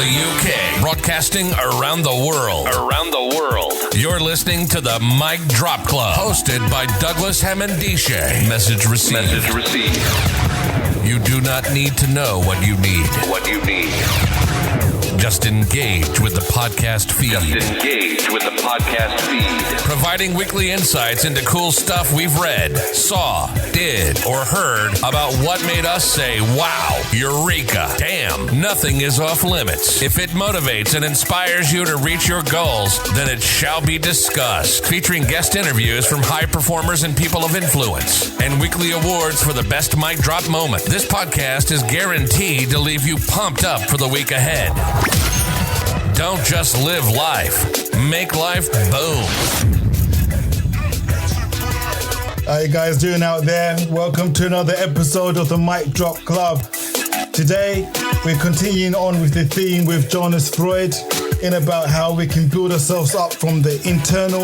the UK, broadcasting around the world. You're listening to the Mic Drop Club, hosted by Douglas Hammondisha. Message received. You do not need to know what you need. Just engage with the podcast feed. Providing weekly insights into cool stuff we've read, saw, did, or heard about what made us say, wow, eureka, damn, nothing is off limits. If it motivates and inspires you to reach your goals, then it shall be discussed. Featuring guest interviews from high performers and people of influence, and weekly awards for the best mic drop moment. This podcast is guaranteed to leave you pumped up for the week ahead. Don't just live life. Make life boom. How you guys doing out there? Welcome to another episode of the Mic Drop Club. Today, we're continuing on with the theme with Jonas Fröjd in about how we can build ourselves up from the internal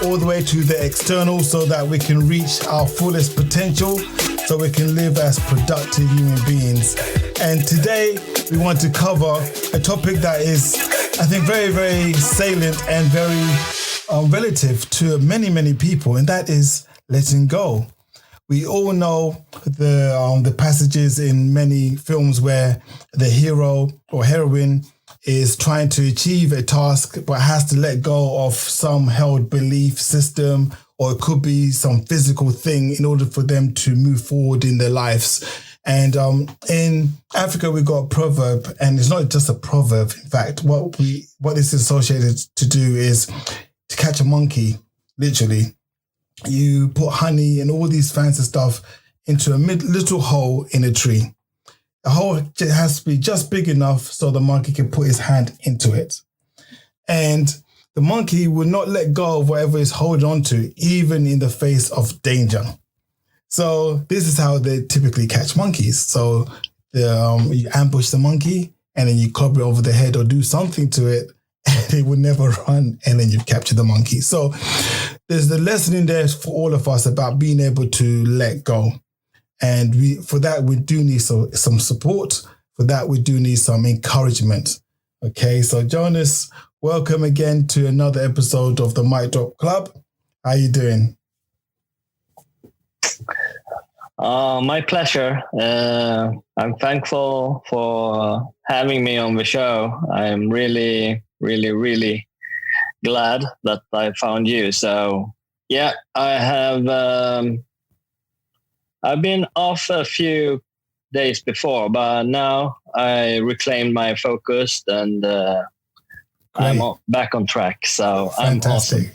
all the way to the external so that we can reach our fullest potential, so we can live as productive human beings. And today, we want to cover a topic that is, I think, very, very salient and very relative to many, many people, and that is letting go. We all know the passages in many films where the hero or heroine is trying to achieve a task but has to let go of some held belief system, or it could be some physical thing in order for them to move forward in their lives. And in Africa, we got a proverb, and it's not just a proverb. In fact, what this is associated to do is to catch a monkey, literally. You put honey and all these fancy stuff into a little hole in a tree. The hole has to be just big enough so the monkey can put his hand into it. And the monkey will not let go of whatever he's holding on to, even in the face of danger. So this is how they typically catch monkeys. So you ambush the monkey and then you club it over the head or do something to it, and it will never run, and then you've captured the monkey. So there's the lesson in there for all of us about being able to let go. And for that, we do need some support. For that, we do need some encouragement. Okay, so Jonas, welcome again to another episode of the Mic Drop Club. How you doing? My pleasure. I'm thankful for having me on the show. I'm really, really, really glad that I found you. So, yeah, I have. I've been off a few days before, but now I reclaimed my focus and I'm back on track. So fantastic. I'm awesome.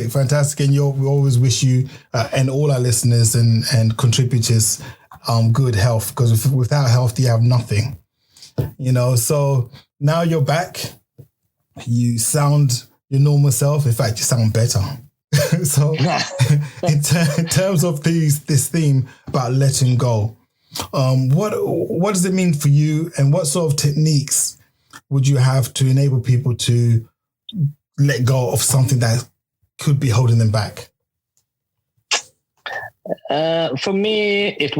Fantastic. And we always wish you and all our listeners and contributors good health, because without health, you have nothing. You know, so now you're back. You sound your normal self. In fact, you sound better. So in terms of this theme about letting go, what does it mean for you, and what sort of techniques would you have to enable people to let go of something that could be holding them back? For me, it's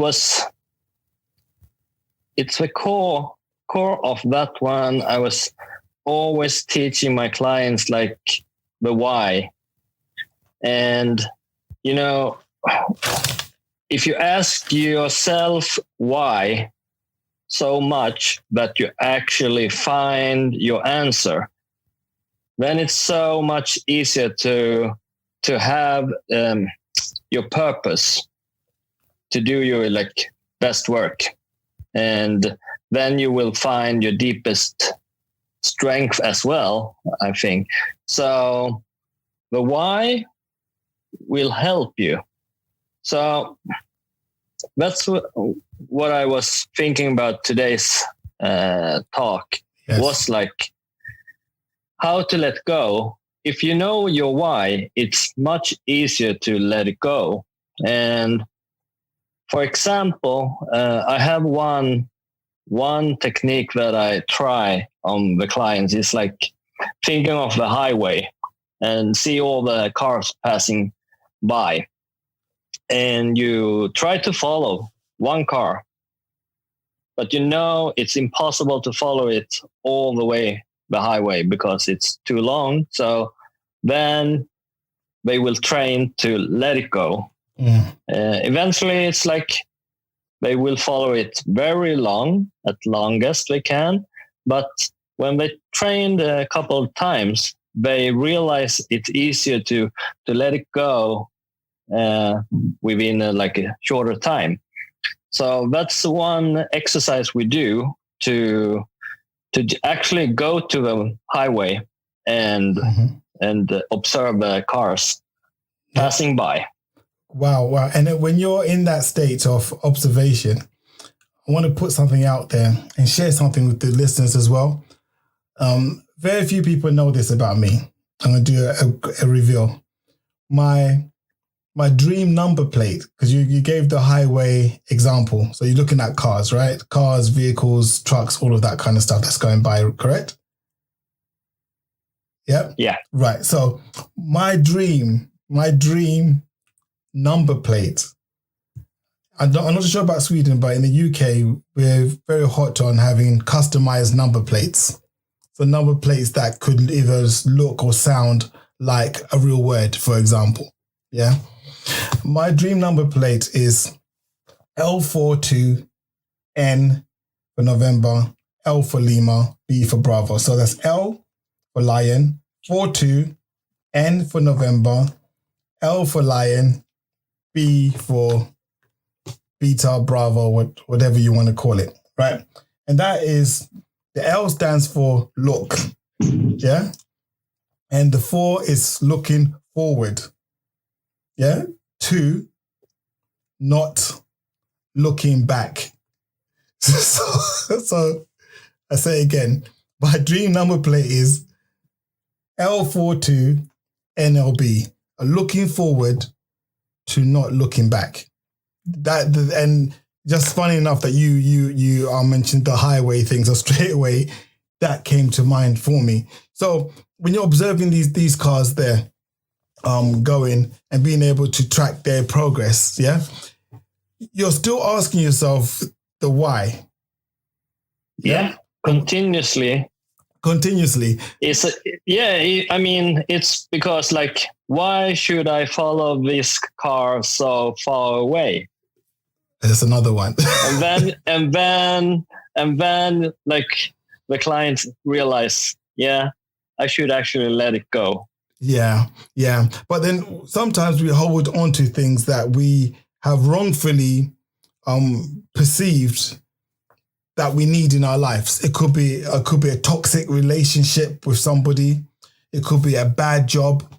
the core of that one. I was always teaching my clients like the why. And, you know, if you ask yourself why so much that you actually find your answer, then it's so much easier to have your purpose, to do your best work. And then you will find your deepest strength as well, I think. So the why will help you. So that's what I was thinking about today's talk. Yes. Was like how to let go. If you know your why, it's much easier to let it go. And for example, I have one technique that I try on the clients. It's like thinking of the highway and see all the cars passing by. And you try to follow one car. but it's impossible to follow it all the way the highway because it's too long. So then they will train to let it go. Eventually, it's like they will follow it very long, at longest they can. But when they trained a couple of times, they realize it's easier to let it go within a shorter time. So that's one exercise we do to actually go to the highway and observe the cars passing by. Wow. And then when you're in that state of observation, I want to put something out there and share something with the listeners as well. Very few people know this about me. I'm going to do a reveal. My dream number plate, because you gave the highway example. So you're looking at cars, right? Cars, vehicles, trucks, all of that kind of stuff that's going by, correct? Yep. Yeah. Right. So my dream number plate. I'm not sure about Sweden, but in the UK, we're very hot on having customized number plates. So number plates that could either look or sound like a real word, for example. Yeah. My dream number plate is L42, N for November, L for Lima, B for Bravo. So that's L for Lion, 42, N for November, L for Lion, B for Beta, Bravo, whatever you want to call it, right? And that is, the L stands for look, yeah? And the 4 is looking forward, yeah? 2, not looking back. So I say again, my dream number plate is L42 NLB, looking forward to not looking back. That, and just funny enough that you mentioned the highway thing, so straight away that came to mind for me. So when you're observing these cars there, going and being able to track their progress, yeah, you're still asking yourself the why. Yeah, continuously. It's because why should I follow this car so far away? That's another one. and then the clients realize, I should actually let it go. Yeah. But then sometimes we hold on to things that we have wrongfully perceived that we need in our lives. It could be a toxic relationship with somebody. It could be a bad job.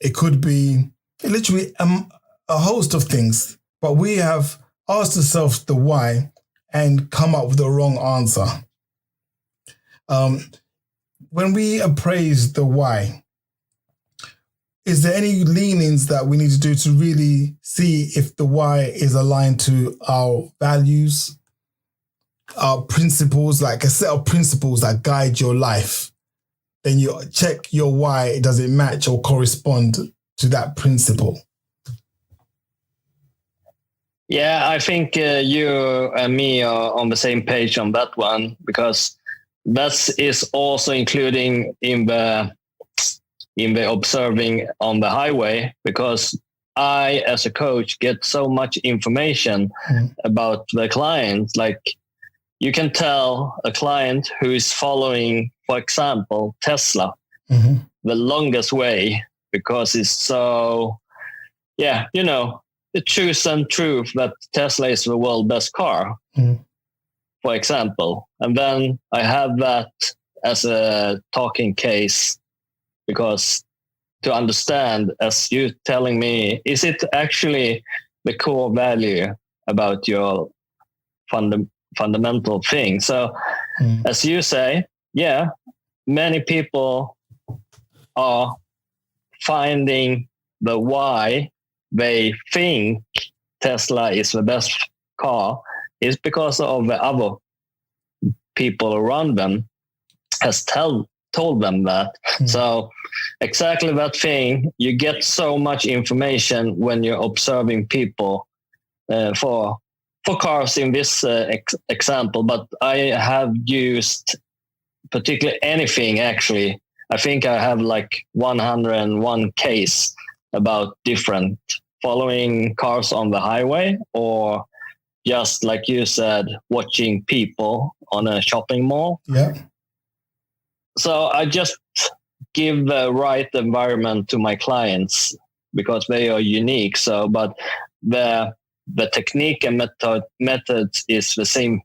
It could be literally a host of things. But we have asked ourselves the why and come up with the wrong answer. When we appraise the why, is there any leanings that we need to do to really see if the why is aligned to our values, our principles, like a set of principles that guide your life? Then you check your why, does it match or correspond to that principle? Yeah, I think you and me are on the same page on that one, because that is also including in the observing on the highway, because I, as a coach, get so much information about the client. Like, you can tell a client who is following, for example, Tesla, the longest way, because it's so, the truth and truth that Tesla is the world's best car, for example. And then I have that as a talking case, because to understand, as you telling me, is it actually the core value about your fundamental thing? So as you say, many people are finding the why they think Tesla is the best car is because of the other people around them has told them that. So exactly that thing, you get so much information when you're observing people for for cars in this example, but I have used particularly anything actually. I think I have like 101 case about different following cars on the highway, or just like you said, watching people on a shopping mall. Yeah. So I just give the right environment to my clients because they are unique. So, but the technique and methods is the same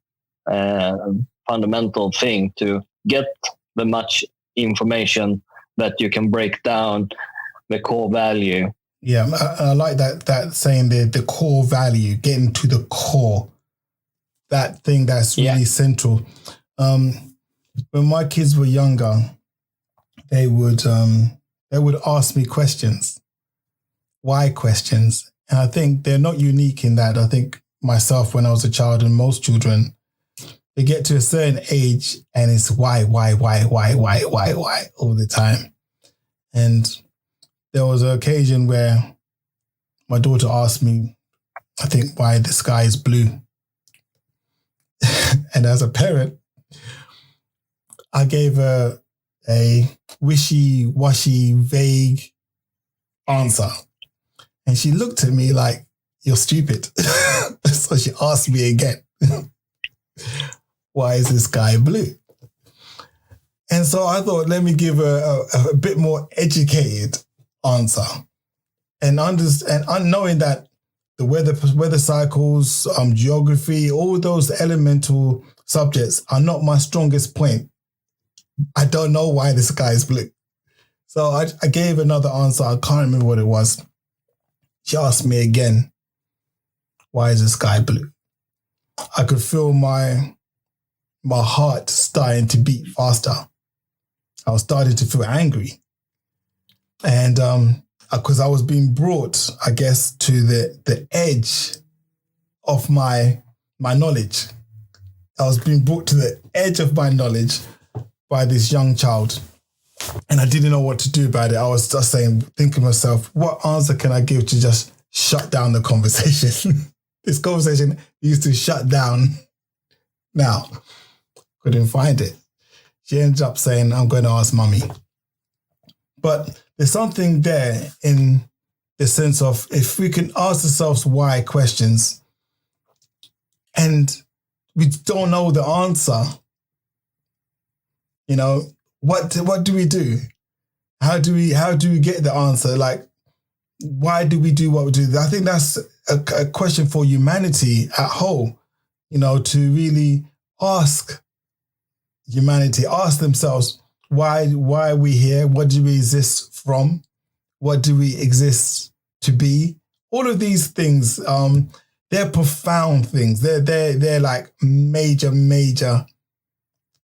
fundamental thing to get the much information that you can break down the core value. Yeah, I like that saying the core value, getting to the core, that thing that's really central. When my kids were younger, they would ask me questions, why questions, and I think they're not unique in that. I think myself, when I was a child, and most children, they get to a certain age and it's why all the time. And there was an occasion where my daughter asked me, I think, why the sky is blue. And as a parent, I gave her a wishy-washy, vague answer. And she looked at me like, you're stupid. So she asked me again, why is the sky blue? And so I thought, let me give her a bit more educated answer. And knowing that the weather cycles, geography, all those elemental subjects are not my strongest point. I don't know why the sky is blue. So I gave another answer. I can't remember what it was. She asked me again, why is the sky blue? I could feel my heart starting to beat faster. I was starting to feel angry. And because I was being brought, I guess, to the edge of my knowledge. I was being brought to the edge of my knowledge by this young child. And I didn't know what to do about it. I was just thinking to myself, what answer can I give to just shut down the conversation? This conversation used to shut down. Now, couldn't find it. She ended up saying, I'm going to ask Mummy. But there's something there in the sense of, if we can ask ourselves why questions and we don't know the answer, you know, what do we do? How do we get the answer? Like, why do we do what we do? I think that's a question for humanity at whole, you know, to really ask humanity, ask themselves, why are we here? What do we exist from? What do we exist to be? All of these things, they're profound things. They're like major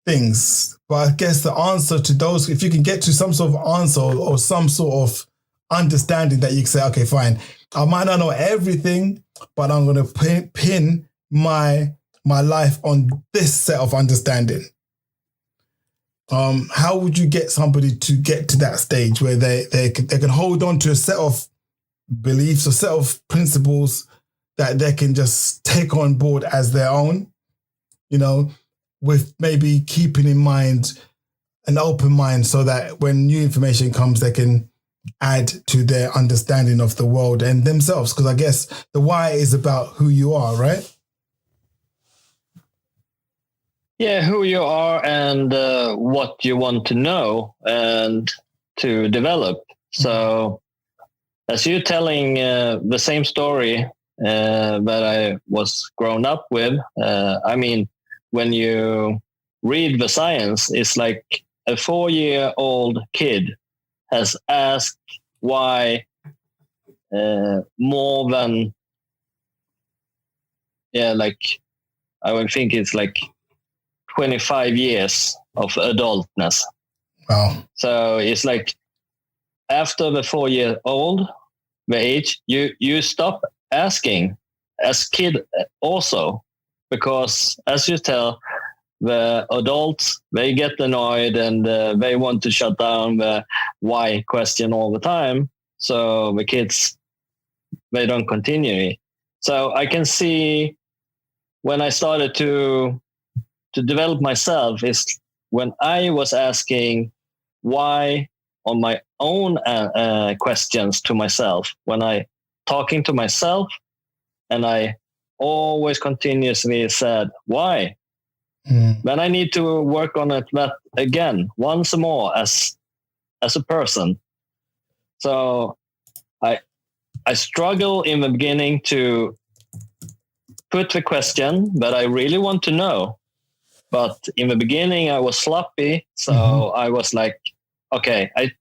things. But I guess the answer to those, if you can get to some sort of answer or some sort of understanding that you can say, okay, fine, I might not know everything, but I'm going to pin my life on this set of understanding. How would you get somebody to get to that stage where they can hold on to a set of beliefs, a set of principles that they can just take on board as their own, you know, with maybe keeping in mind an open mind so that when new information comes, they can add to their understanding of the world and themselves? Because I guess the why is about who you are, right? Yeah, who you are and what you want to know and to develop. So as you're telling the same story that I was grown up with, I mean, when you read the science, it's like a 4-year-old kid has asked why more than, like, I would think it's like 25 years of adultness. Wow. So it's like after the 4-year-old, the age, you stop asking as kid also, because as you tell, the adults, they get annoyed and they want to shut down the why question all the time. So the kids, they don't continue. So I can see when I started to develop myself is when I was asking why on my own questions to myself, when I talking to myself, and I always continuously said, why? Then I need to work on it that again, once more as a person. So I struggle in the beginning to put the question that I really want to know. But in the beginning I was sloppy. So I was like, okay, I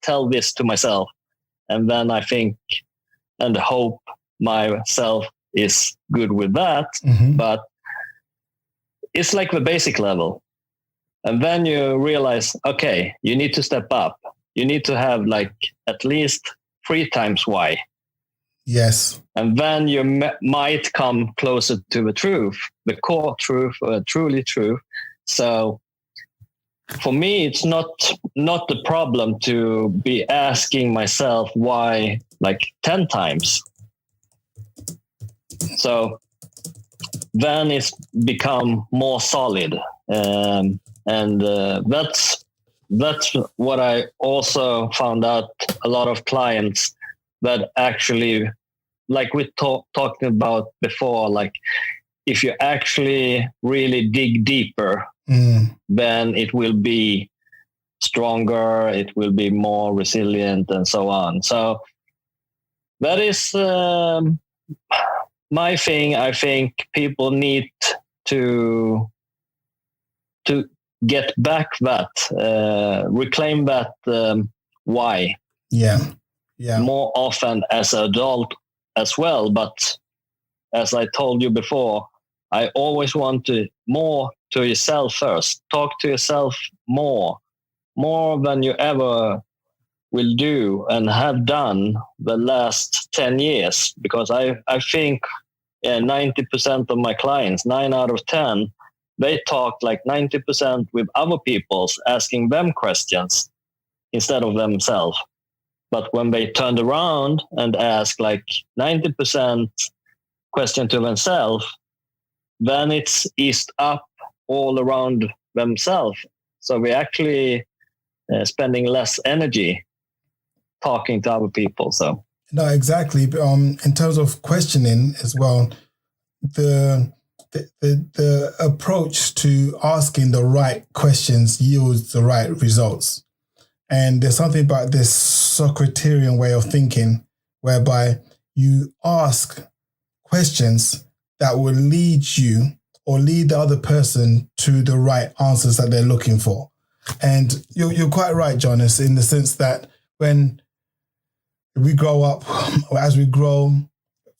tell this to myself. And then I think and hope myself is good with that. But it's like the basic level. And then you realize, okay, you need to step up. You need to have like at least 3 times why. Yes. And then you might come closer to the truth, the core truth, truly truth. So for me, it's not the problem to be asking myself why like 10 times. So then it's become more solid. And that's what I also found out. A lot of clients that actually, like we talked about before, like if you actually really dig deeper, then it will be stronger, it will be more resilient, and so on. So that is my thing. I think people need to get back that, reclaim that why. Yeah. More often as an adult as well. But as I told you before, I always want to more to yourself first. Talk to yourself more than you ever will do and have done the last 10 years. Because I think 90% of my clients, 9 out of 10, they talk like 90% with other people, asking them questions instead of themselves. But when they turned around and asked like 90% question to themselves, then it's eased up all around themselves. So we're actually spending less energy talking to other people. So no, exactly. In terms of questioning as well, the approach to asking the right questions yields the right results. And there's something about this Socratean way of thinking whereby you ask questions that will lead you or lead the other person to the right answers that they're looking for. And you're quite right, Jonas, in the sense that when we grow up, or as we grow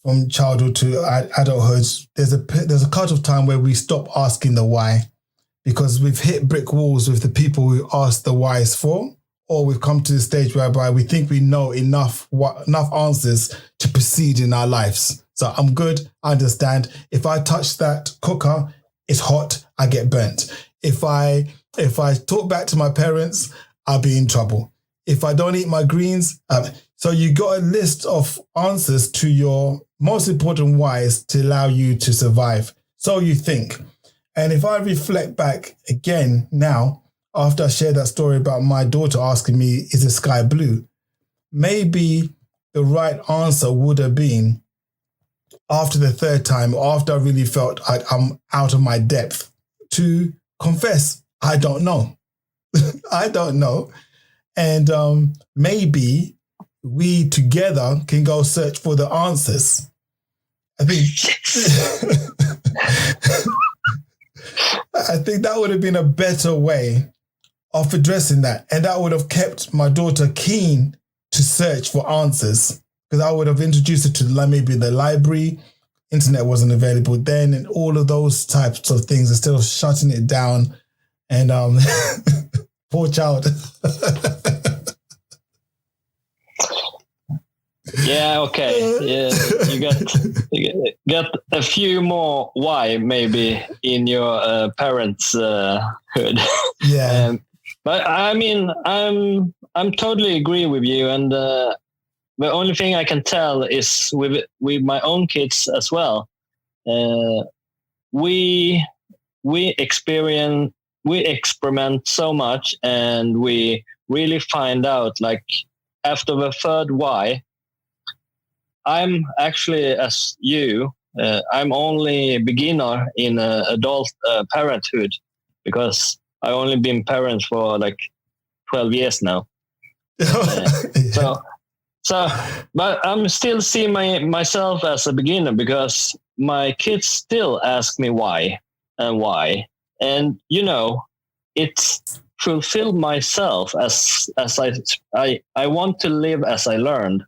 from childhood to adulthood, there's a cut of time where we stop asking the why because we've hit brick walls with the people we ask the whys for, or we've come to the stage whereby we think we know enough answers to proceed in our lives. So I'm good, I understand. If I touch that cooker, it's hot, I get burnt. If I talk back to my parents, I'll be in trouble. If I don't eat my greens, so you got a list of answers to your most important whys to allow you to survive. So you think. And if I reflect back again now, after I shared that story about my daughter asking me, is the sky blue? Maybe the right answer would have been after the third time, after I really felt I'm out of my depth, to confess, I don't know. I don't know. And maybe we together can go search for the answers. I think that would have been a better way of addressing that. And that would have kept my daughter keen to search for answers, because I would have introduced her to maybe the library. Internet wasn't available then, and all of those types of things instead of shutting it down. And poor child. Yeah, okay. Yeah, you get a few more why maybe in your parents' hood. Yeah. But I mean, I'm totally agree with you, and the only thing I can tell is with my own kids as well. we experiment so much, and we really find out, like, after the third why, I'm actually, as you, I'm only a beginner in adult parenthood, because I only been parent for like 12 years now. So, but I'm still seeing myself as a beginner, because my kids still ask me why and why. And, you know, it's fulfilled myself as I want to live as I learned.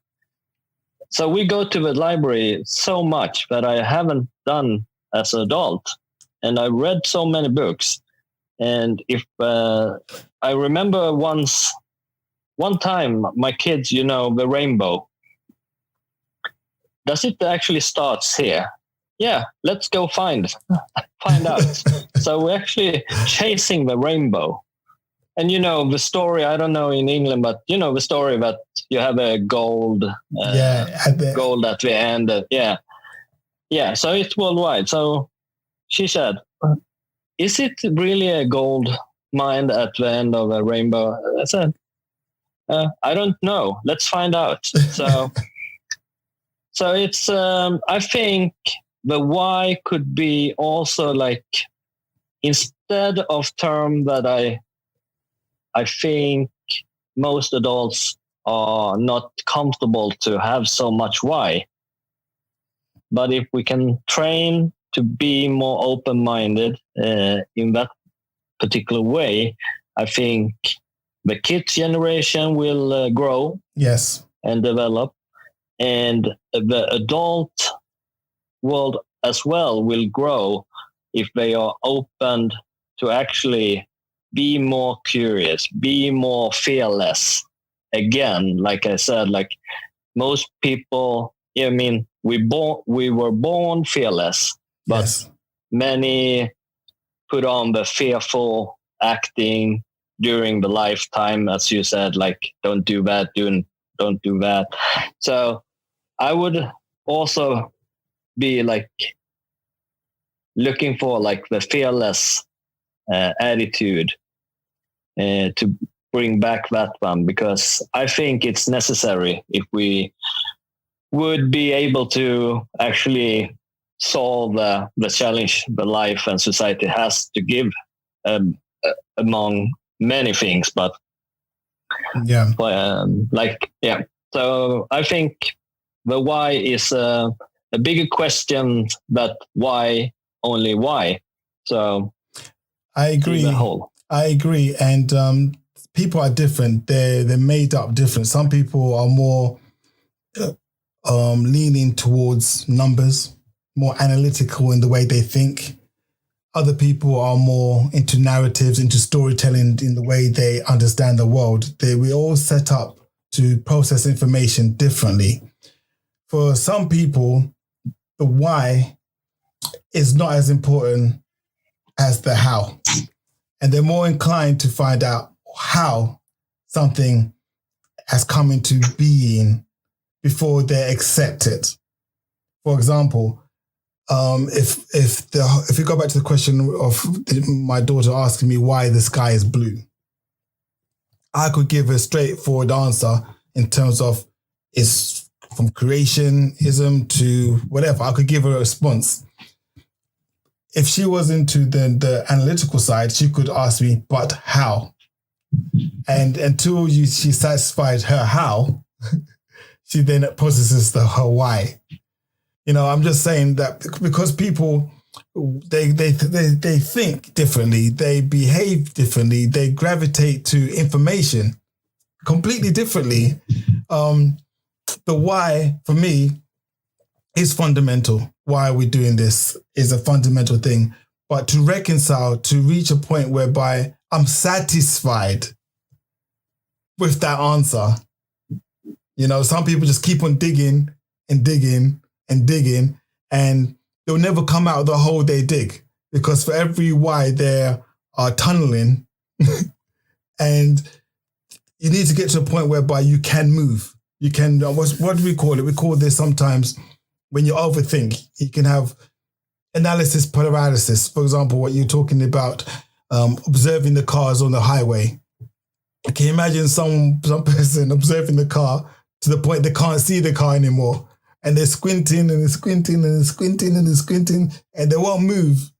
So we go to the library so much that I haven't done as an adult. And I read so many books. And if I remember one time, my kids, you know, the rainbow. Does it actually starts here? Yeah, let's go find out. So we're actually chasing the rainbow. And, you know, the story, I don't know in England, but, you know, the story that you have a gold at the end. Yeah. So it's worldwide. So she said, is it really a gold mine at the end of a rainbow? I said, I don't know. Let's find out. So it's, I think the why could be also like, instead of term that I think most adults are not comfortable to have so much why. But if we can train to be more open-minded in that particular way, I think the kids generation will grow, yes, and develop, and the adult world as well will grow if they are open to actually be more curious, be more fearless. Again, like I said, like most people, I mean, we were born fearless, but yes, many put on the fearful acting during the lifetime, as you said, like, don't do that, don't do that. So I would also be like looking for like the fearless attitude to bring back that one, because I think it's necessary if we would be able to actually solve the challenge the life and society has to give, among many things. But so I think the why is a bigger question than why, only why. So I agree. And people are different. They're made up different. Some people are more leaning towards numbers, more analytical in the way they think. Other people are more into narratives, into storytelling in the way they understand the world. We all set up to process information differently. For some people, the why is not as important as the how. And they're more inclined to find out how something has come into being before they accept it. For example, if you go back to the question of my daughter asking me why the sky is blue, I could give a straightforward answer in terms of it's from creationism to whatever. I could give her a response. If she was into the analytical side, she could ask me, but how? And until she satisfied her how, she then processes her why. You know, I'm just saying that because people, they think differently, they behave differently, they gravitate to information completely differently. The why, for me, is fundamental. Why are we doing this is a fundamental thing. But to reconcile, to reach a point whereby I'm satisfied with that answer. You know, some people just keep on digging and digging and digging, and they'll never come out of the hole they dig, because for every why they are tunneling and you need to get to a point whereby you can move. You can, what do we call it? We call this sometimes when you overthink, you can have analysis paralysis. For example, what you're talking about, observing the cars on the highway. Can you imagine some person observing the car to the point they can't see the car anymore? And they're squinting and they're squinting and they're squinting and they're squinting and they won't move,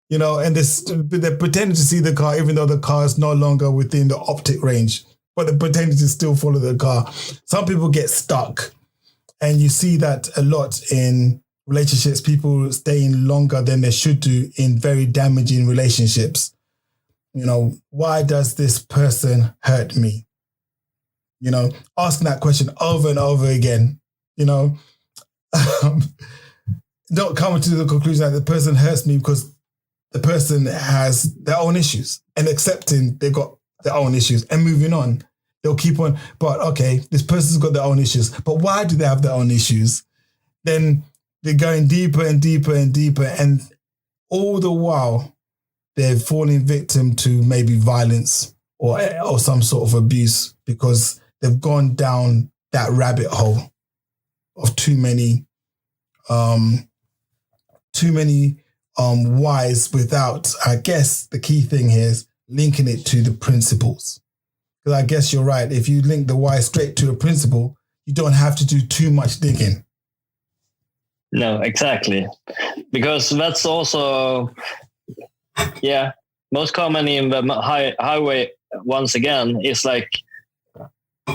you know, and they're pretending to see the car even though the car is no longer within the optic range, but they're pretending to still follow the car. Some people get stuck, and you see that a lot in relationships, people staying longer than they should do in very damaging relationships. You know, why does this person hurt me? You know, asking that question over and over again, you know, not coming to the conclusion that the person hurts me because the person has their own issues, and accepting they've got their own issues and moving on. They'll keep on, but okay, this person's got their own issues, but why do they have their own issues? Then they're going deeper and deeper and deeper, and all the while, they're falling victim to maybe violence or some sort of abuse because they've gone down that rabbit hole of too many whys without, I guess the key thing here is linking it to the principles. Because I guess you're right. If you link the why straight to a principle, you don't have to do too much digging. No, exactly. Because that's also... Yeah, most common in the highway, once again, is like,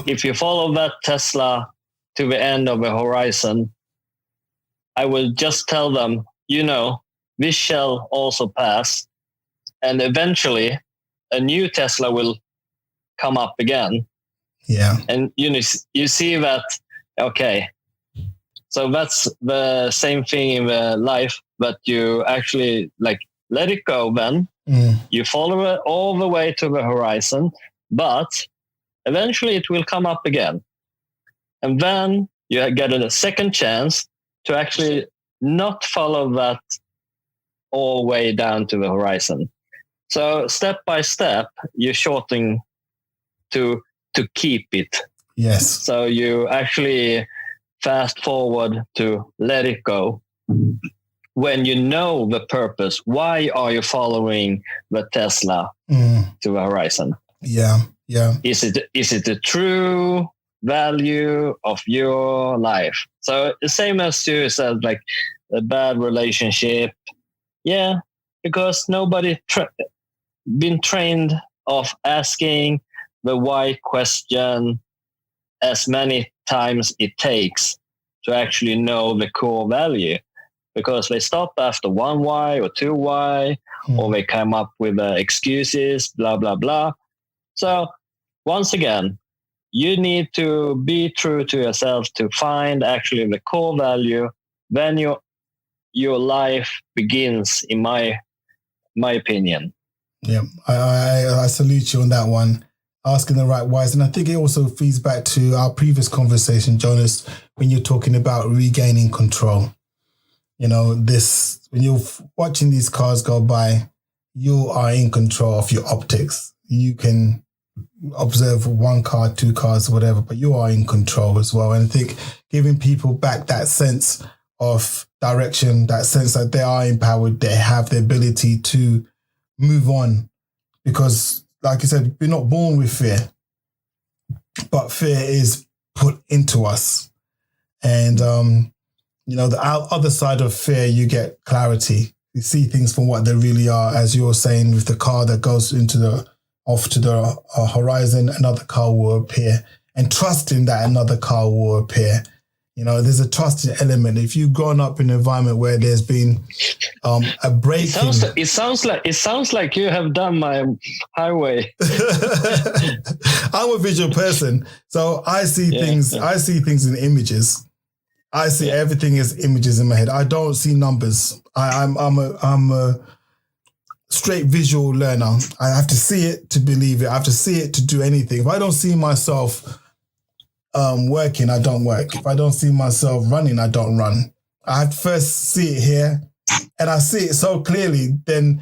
if you follow that Tesla to the end of the horizon, I will just tell them, you know, this shall also pass. And eventually a new Tesla will come up again. Yeah. And you see that, okay, so that's the same thing in the life, but you actually like, let it go then. You follow it all the way to the horizon, but eventually it will come up again. And then you get a second chance to actually not follow that all the way down to the horizon. So step by step, you're shortening to keep it. Yes. So you actually fast forward to let it go. When you know the purpose, why are you following the Tesla to the horizon? Yeah, yeah. Is it the true value of your life? So the same as you said, like a bad relationship. Yeah, because nobody been trained of asking the why question as many times it takes to actually know the core value. Because they stop after one why or two why, or they come up with excuses, blah, blah, blah. So once again, you need to be true to yourself to find actually the core value. Then your life begins, in my opinion. Yeah, I salute you on that one. Asking the right whys. And I think it also feeds back to our previous conversation, Jonas, when you're talking about regaining control. You know, when you're watching these cars go by, you are in control of your optics. You can observe one car, two cars, whatever, but you are in control as well. And I think giving people back that sense of direction, that sense that they are empowered, they have the ability to move on. Because, like you said, we're not born with fear, but fear is put into us. And, you know, the other side of fear, you get clarity. You see things for what they really are, as you're saying, with the car that goes off to the horizon, another car will appear, and trusting that another car will appear. You know, there's a trusting element. If you've grown up in an environment where there's been a break, it sounds like you have done my highway. I'm a visual person, so I see things. Yeah. I see things in images. I see everything as images in my head. I don't see numbers. I'm a straight visual learner. I have to see it to believe it. I have to see it to do anything. If I don't see myself working, I don't work. If I don't see myself running, I don't run. I have to first see it here, and I see it so clearly. Then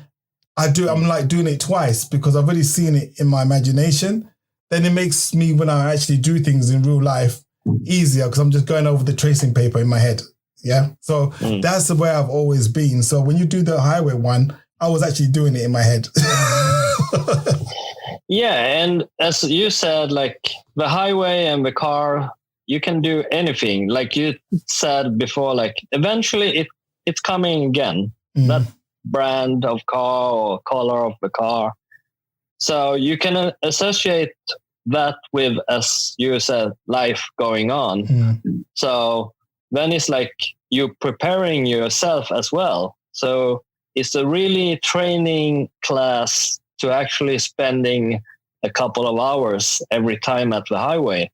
I'm like doing it twice because I've already seen it in my imagination. Then it makes me, when I actually do things in real life, easier because I'm just going over the tracing paper in my head. Yeah. So that's the way I've always been. So when you do the highway one, I was actually doing it in my head. Yeah. And as you said, like the highway and the car, you can do anything. Like you said before, like eventually it's coming again. That brand of car or color of the car. So you can associate that with, as you said, life going on. So then it's like you're preparing yourself as well. So it's a really training class to actually spending a couple of hours every time at the highway,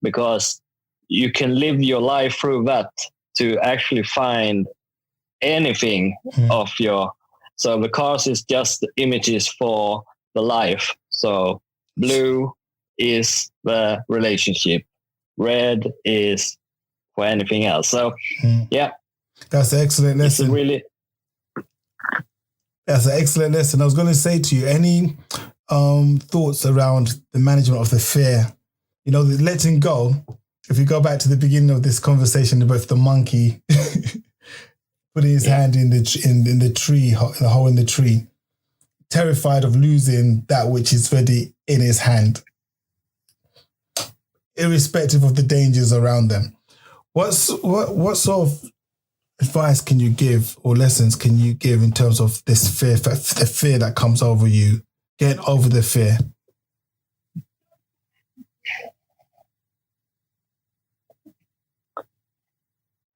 because you can live your life through that to actually find anything of your. So the cars is just the images for the life. So blue is the relationship, red is for anything else. So yeah, that's an excellent lesson. That's an excellent lesson. I was going to say to you, any thoughts around the management of the fear? You know, the letting go. If you go back to the beginning of this conversation about the monkey putting his hand in the tree, the hole in the tree, terrified of losing that which is ready in his hand, irrespective of the dangers around them. What sort of advice can you give, or lessons can you give in terms of this fear, the fear that comes over you, getting over the fear?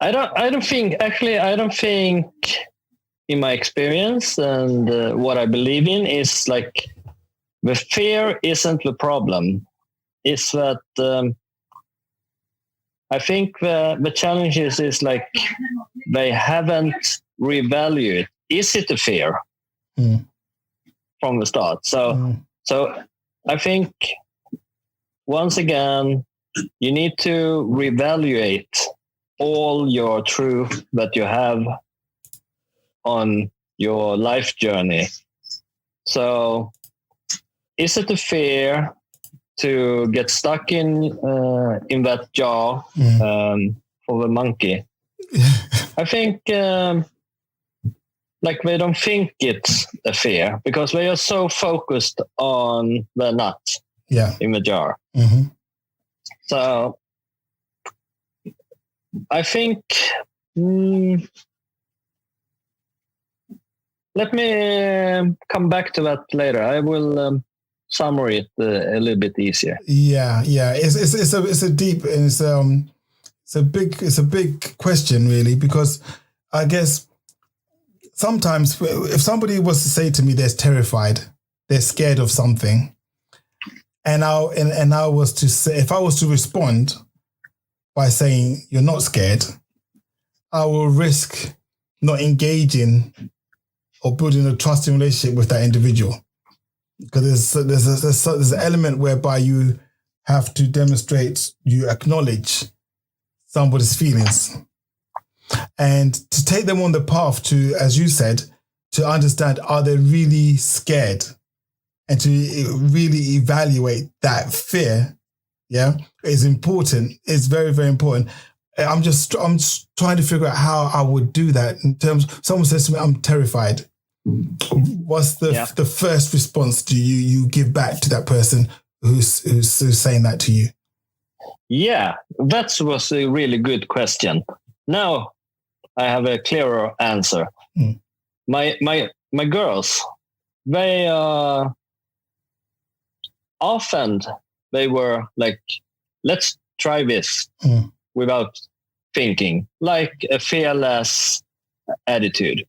I don't think in my experience and what I believe in is like the fear isn't the problem. It's that I think the challenge is like they haven't reevaluated. Is it a fear from the start? So I think once again, you need to reevaluate all your truth that you have on your life journey. So is it a fear to get stuck in that jar for the monkey? I think like they don't think it's a fear because they are so focused on the nut in the jar. So I think let me come back to that later. I will summary it a little bit easier. Yeah. It's a deep, it's a big question really, because I guess sometimes if somebody was to say to me they're terrified, they're scared of something, and I was to say, if I was to respond by saying you're not scared, I will risk not engaging or building a trusting relationship with that individual, because there's an element whereby you have to demonstrate you acknowledge somebody's feelings, and to take them on the path to, as you said, to understand, are they really scared, and to really evaluate that fear. Yeah, is important. It's very, very important. I'm just trying to figure out how I would do that. In terms, someone says to me, "I'm terrified." What's the first response do you give back to that person who's saying that to you? Yeah, that was a really good question. Now I have a clearer answer. My girls, they often they were like, let's try this without thinking, like a fearless attitude.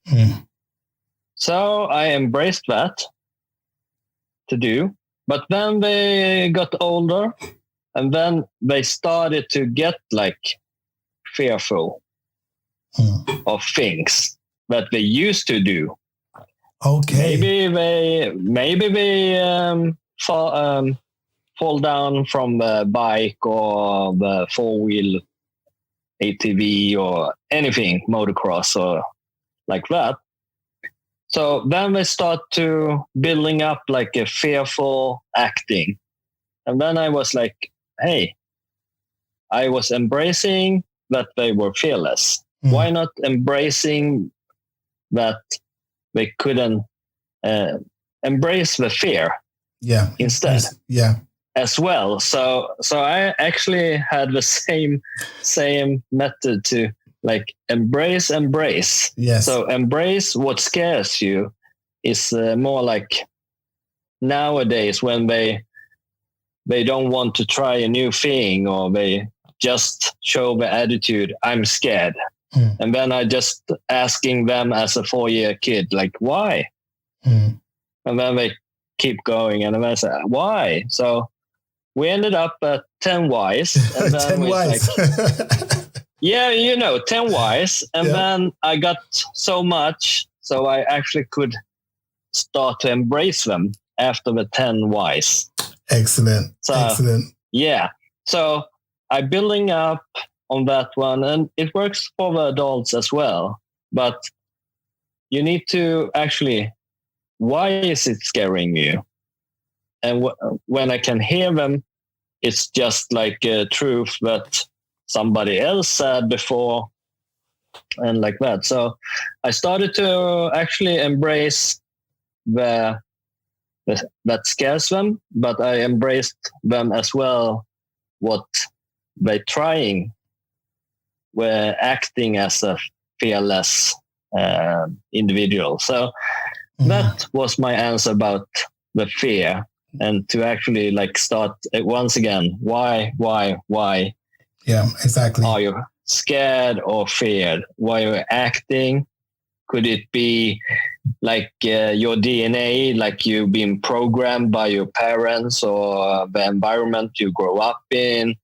So I embraced that to do. But then they got older, and then they started to get like fearful of things that they used to do. Okay. Maybe they fall down from the bike or the 4-wheel ATV or anything, motocross or like that. So then they start to building up like a fearful acting. And then I was like, hey, I was embracing that they were fearless. Why not embracing that they couldn't embrace the fear instead as well. So I actually had the same method to like embrace. Yes. So embrace what scares you is more like nowadays when they don't want to try a new thing, or they just show the attitude, I'm scared. And then I just asking them as a 4-year kid, like, why? And then they keep going, and then I say, why? So we ended up at 10 whys. And then 10 whys. Like, 10 whys. And then I got so much, so I actually could start to embrace them after the 10 whys. Excellent. Yeah. So I'm building up on that one, and it works for the adults as well. But you need to actually, why is it scaring you? And when I can hear them, it's just like a truth that somebody else said before, and like that. So I started to actually embrace that scares them, but I embraced them as well, what they're trying. Were acting as a fearless individual. So that was my answer about the fear, and to actually like start once again. Why? Yeah, exactly. Are you scared or feared? Why are you acting? Could it be like your DNA, like you've been programmed by your parents or the environment you grow up in?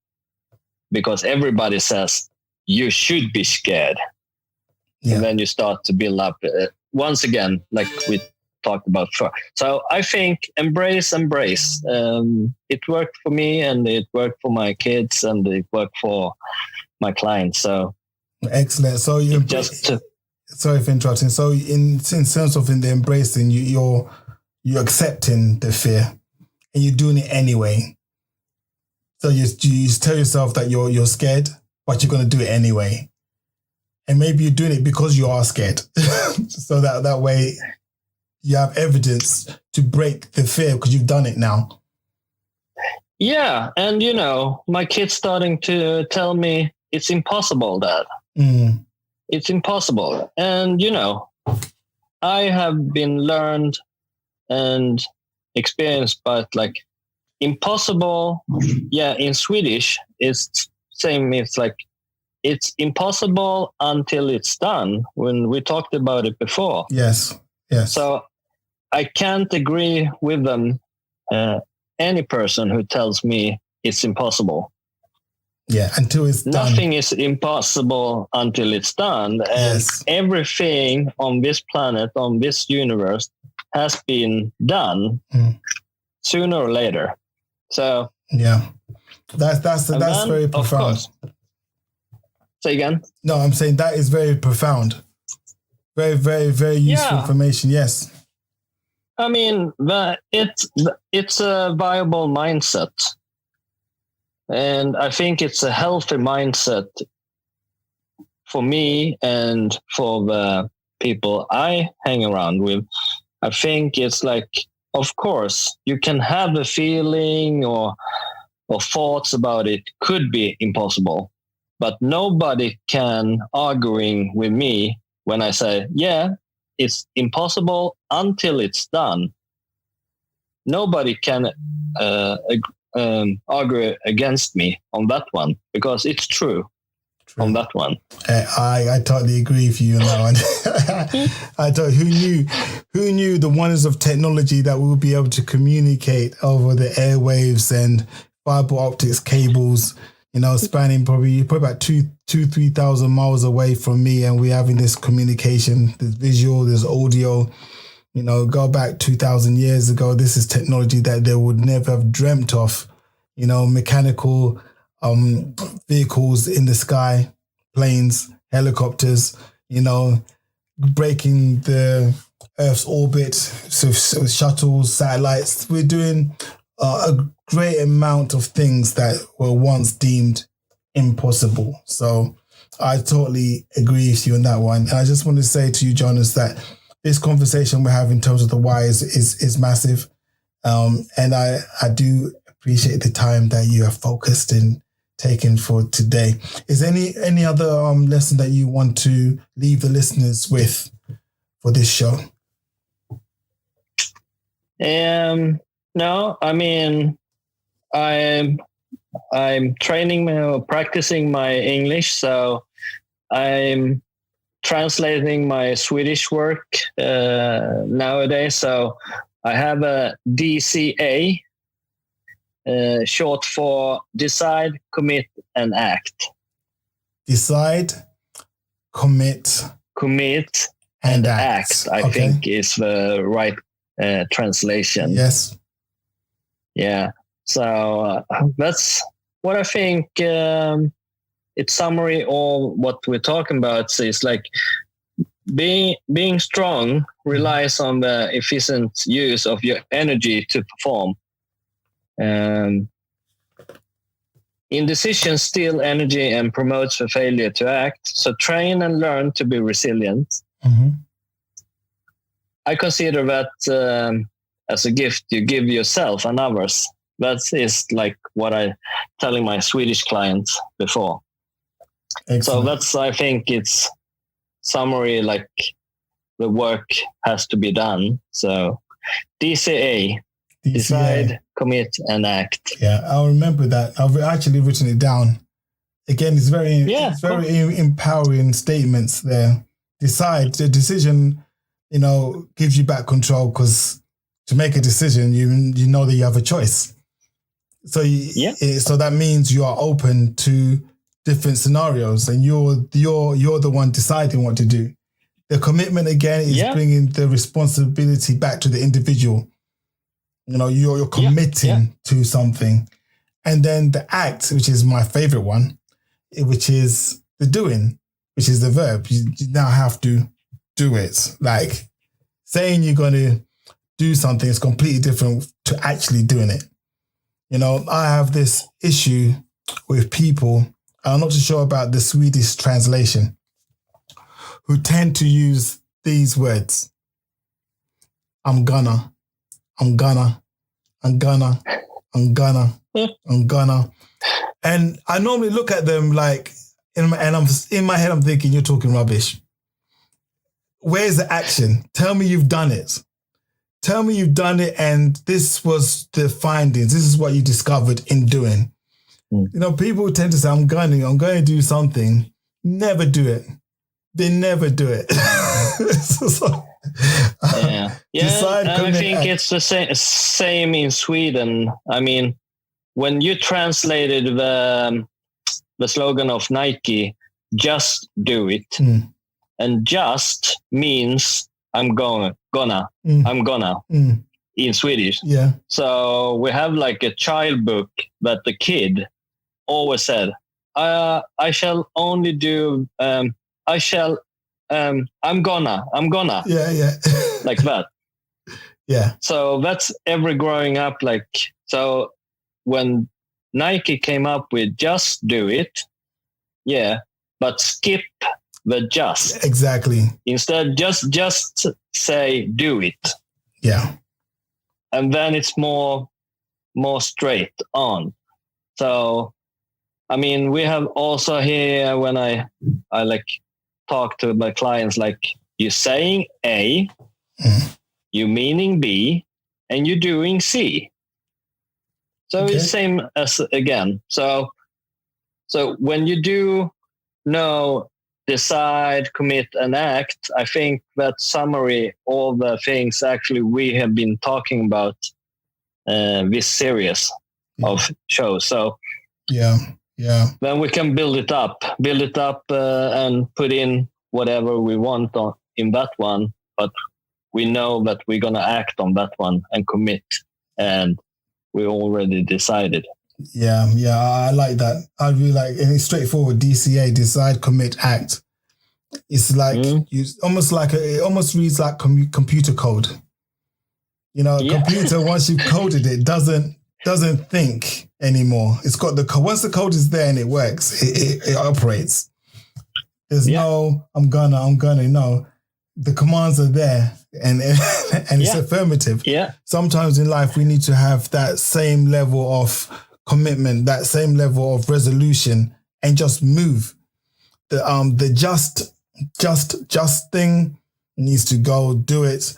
Because everybody says, you should be scared. And then you start to build up once again, like we talked about before. So I think embrace. It worked for me, and it worked for my kids, and it worked for my clients. So excellent. So you sorry for interrupting. So in terms of in the embracing, you're accepting the fear, and you're doing it anyway. So you tell yourself that you're scared, but you're going to do it anyway. And maybe you're doing it because you are scared. So that way you have evidence to break the fear because you've done it now. Yeah. And, my kid's starting to tell me it's impossible, Dad. It's impossible. And, I have been learned and experienced, but like impossible. Yeah. In Swedish, it's same. It's like, it's impossible until it's done, when we talked about it before. Yes. So I can't agree with them, any person who tells me it's impossible. Yeah, until it's done. Nothing is impossible until it's done. And everything on this planet, on this universe, has been done sooner or later. So yeah, that's very profound. Say again? No, I'm saying that is very profound. Very, very, very useful information. Yes. I mean, it's a viable mindset. And I think it's a healthy mindset for me and for the people I hang around with. I think it's like, of course, you can have a feeling or thoughts about it could be impossible. But nobody can arguing with me when I say, yeah, it's impossible until it's done. Nobody can argue against me on that one, because it's true. On that one. I totally agree with you on that one. I thought, who knew the wonders of technology that we'll be able to communicate over the airwaves and fiber optics cables, spanning probably about 3,000 miles away from me, and we're having this communication. There's visual, there's audio. Go back 2,000 years ago, this is technology that they would never have dreamt of. Mechanical vehicles in the sky, planes, helicopters, breaking the Earth's orbit, so shuttles, satellites. We're doing a great amount of things that were once deemed impossible. So I totally agree with you on that one. And I just want to say to you, Jonas, that this conversation we have in terms of the why is massive. And I do appreciate the time that you have focused and taken for today. Is there any other lesson that you want to leave the listeners with for this show? No, I mean, I'm practicing my English, so I'm translating my Swedish work nowadays. So I have a DCA, short for decide, commit, and act. Decide, commit, and act. I think is the right translation. Yes. Yeah. So that's what I think. It's summary of what we're talking about. So it's like being strong relies on the efficient use of your energy to perform. Indecision steals energy and promotes the failure to act. So train and learn to be resilient. Mm-hmm. I consider that as a gift you give yourself and others. That is like what I telling my Swedish clients before. Excellent. So that's, I think it's summary, like the work has to be done. So DCA. Decide, commit, and act. Yeah, I'll remember that. I've actually written it down. Again, it's very empowering statements there. Decide, the decision, gives you back control, because to make a decision, you know that you have a choice. So so that means you are open to different scenarios, and you're the one deciding what to do. The commitment again is bringing the responsibility back to the individual. You're committing to something. And then the act, which is my favorite one, which is the doing, which is the verb. You now have to do it. Like saying you're going to do something is completely different to actually doing it. I have this issue with people, I'm not too sure about the Swedish translation, who tend to use these words. I'm gonna. And I normally look at them like, in my head, I'm thinking, you're talking rubbish. Where's the action? Tell me you've done it. Tell me you've done it, and this was the findings. This is what you discovered in doing. People tend to say, I'm going to do something. Never do it. They never do it. I think it's the same in Sweden. I mean, when you translated the slogan of Nike, just do it. And just means I'm gonna in Swedish. Yeah. So we have like a child book that the kid always said, I shall only do, I'm gonna. Yeah. Like that. Yeah. So that's every growing up. Like, so when Nike came up with just do it, but skip the just. Exactly. Instead, just say do it. Yeah. And then it's more straight on. So, I mean, we have also here, when I like talk to my clients, like, you're saying A, you meaning B, and you're doing C. So it's same as again. So when you do decide, commit, and act, I think that summary all the things actually we have been talking about this series of shows. So then we can build it up and put in whatever we want in that one, but we know that we're going to act on that one and commit, and we already decided. Yeah, I like that. I really like, and it's straightforward. DCA, decide, commit, act. It's like it almost reads like computer code. Computer, once you've coded it, doesn't think anymore. It's got once the code is there and it works, it operates. There's no, I'm gonna, no. The commands are there and it's affirmative. Yeah. Sometimes in life, we need to have that same level of commitment, that same level of resolution, and just move. The just thing needs to go do it.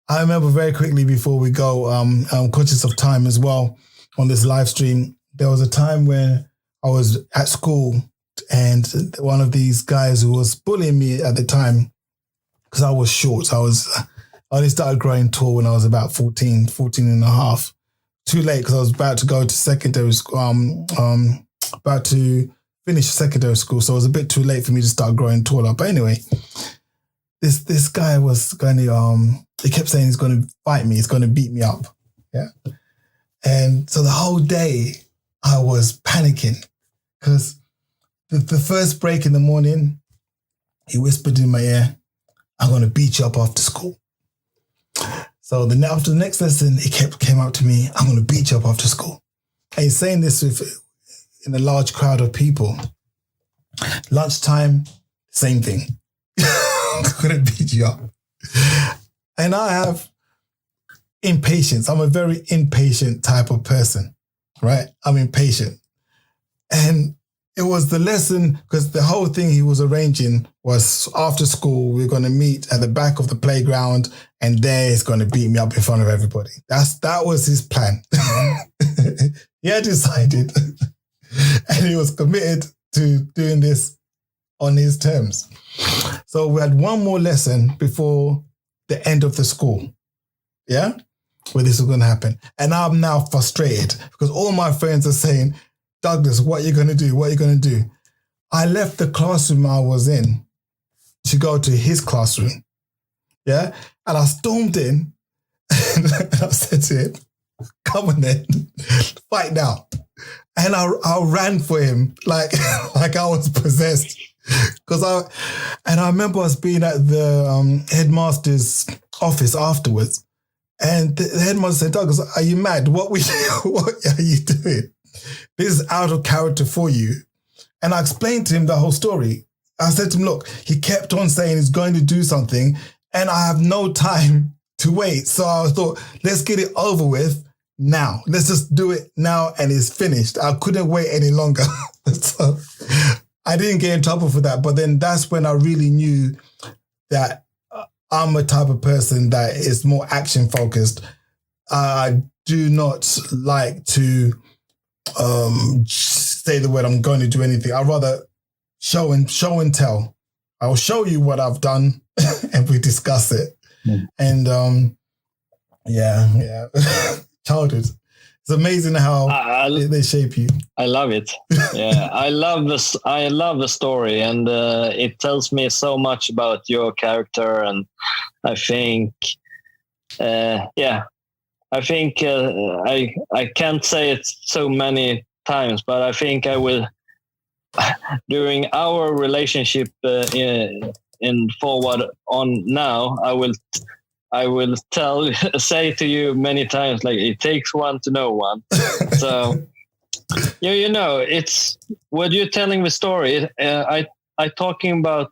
I remember very quickly before we go, I'm conscious of time as well on this live stream. There was a time when I was at school and one of these guys who was bullying me at the time, because I was short. I only started growing tall when I was about 14 and a half. Too late because I was about to go to secondary school, about to finish secondary school. So it was a bit too late for me to start growing taller. But anyway, this guy was going to, he kept saying he's going to fight me. He's going to beat me up. Yeah. And so the whole day I was panicking because the first break in the morning, he whispered in my ear, I'm going to beat you up after school. So after the next lesson, he came up to me, I'm going to beat you up after school. And he's saying this in a large crowd of people. Lunchtime, same thing. I'm going to beat you up. And I have impatience. I'm a very impatient type of person, right? I'm impatient. And it was the lesson, because the whole thing he was arranging was after school, we're going to meet at the back of the playground and there he's going to beat me up in front of everybody. That was his plan. He had decided and he was committed to doing this on his terms. So we had one more lesson before the end of the school. Yeah? Where this was going to happen. And I'm now frustrated because all my friends are saying, Douglas, what are you going to do? What are you going to do? I left the classroom I was in to go to his classroom. Yeah. And I stormed in and I said to him, come on then, fight now. And I ran for him like I was possessed. I remember us being at the headmaster's office afterwards. And the headmaster said, Douglas, are you mad? What are you doing? This is out of character for you. And I explained to him the whole story. I said to him, look, he kept on saying he's going to do something and I have no time to wait. So I thought, let's get it over with now. Let's just do it now and it's finished. I couldn't wait any longer. So I didn't get in trouble for that. But then that's when I really knew that I'm a type of person that is more action focused. I do not like to say the word I'm going to do anything. I'd rather show and tell. I'll show you what I've done and we discuss it. And childhood. It's amazing how they shape you. I love it. Yeah, I love this. I love the story, and it tells me so much about your character. And I think, I think I can't say it so many times, but I think I will. During our relationship in forward on now, I will say to you many times, like, it takes one to know one. So, you know, it's what you're telling the story. I talking about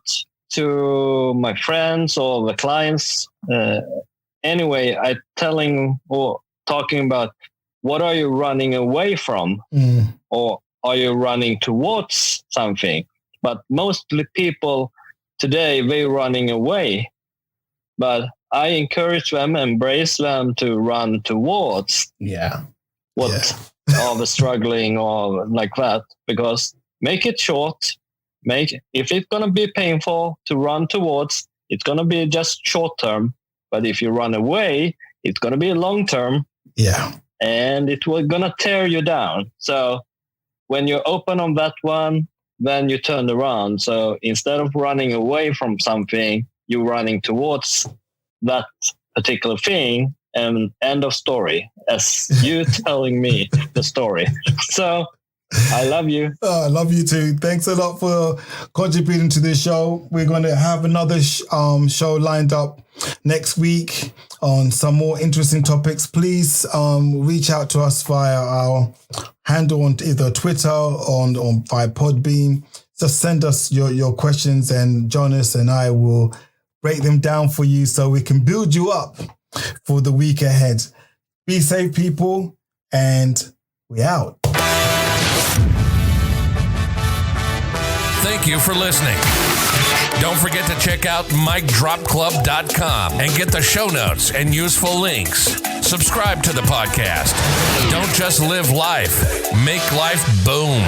to my friends or the clients. Anyway, I telling or talking about what are you running away from, or are you running towards something? But mostly people today, they're running away. But I encourage them, embrace them to run towards what are the struggling or like that, because make it short. If it's going to be painful to run towards, it's going to be just short term. But if you run away, it's going to be long term. Yeah. And it will going to tear you down. So when you're open on that one, then you turn around. So instead of running away from something, you're running towards that particular thing, and end of story, as you telling me the story. So I love you. Oh, I love you too. Thanks a lot for contributing to this show. We're going to have another show lined up next week on some more interesting topics. Please reach out to us via our handle on either Twitter or via Podbean. just send us your questions, and Jonas and I will break them down for you so we can build you up for the week ahead. Be safe, people, and we out. Thank you for listening. Don't forget to check out micdropclub.com and get the show notes and useful links. Subscribe to the podcast. Don't just live life, make life boom.